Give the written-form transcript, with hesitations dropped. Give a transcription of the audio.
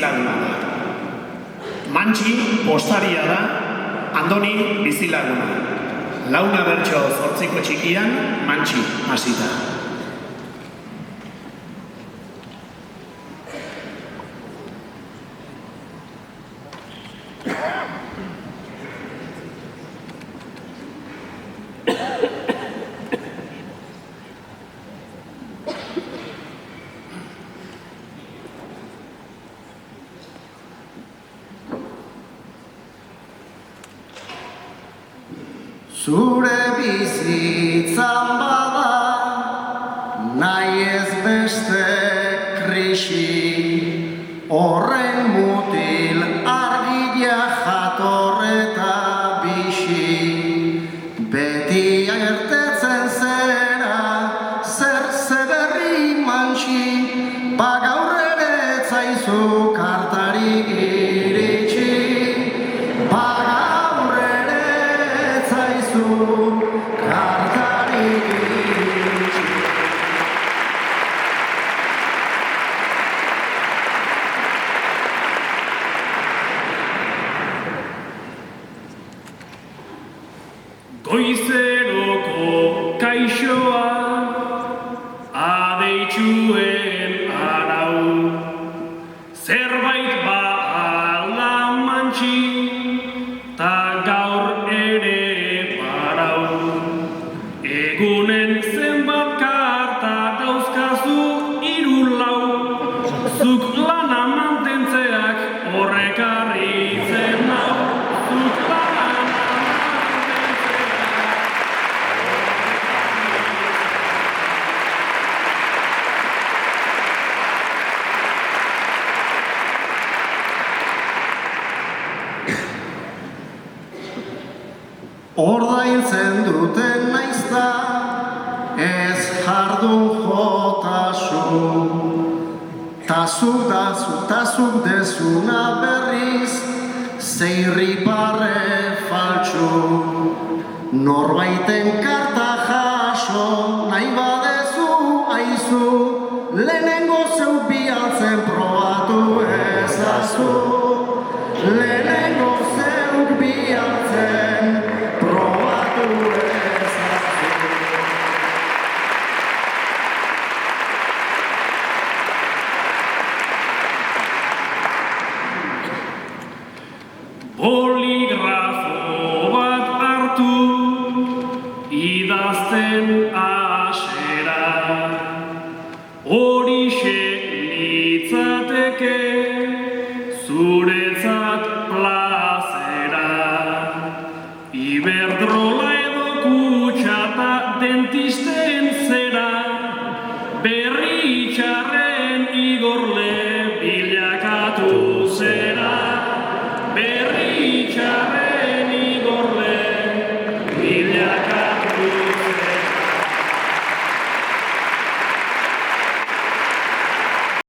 Laguna da. Mantxi postaria da, Andoni bizilaguna. Launa bertso 8ko txikian, Mantxi hasita. Zure bizitzan bada, nahi ez beste krisi, horren mutil argia jatorreta bixi. Beti agertetzen zera, zer zeberri Mantxi, gaur ere ez zaizu kartarik iritsi. Gaur ere ez zaizu kartarik iritsi. Goizeroko kaixoa adeitsuen arau, zerbait ba ala Mantxi, ta gaur ere barau. Egunen zenbat karta dauzkazu 3-4, zuk lana mantentzeak horrek harritzen nau. Zuk lana Ordaintzen duten naizta, ez jardun jotasun. Tazuk dezuna berriz, zeirriparre faltsu. Norbaiten karta jaso, nahi badezu aizu, lehenengo zeu bialtzen probatu ezazu. Lehenengo zeu bialtzen probatu ezazu. Poligrafo bat hartu, idazten hasera. Horixe litzateke zuretzat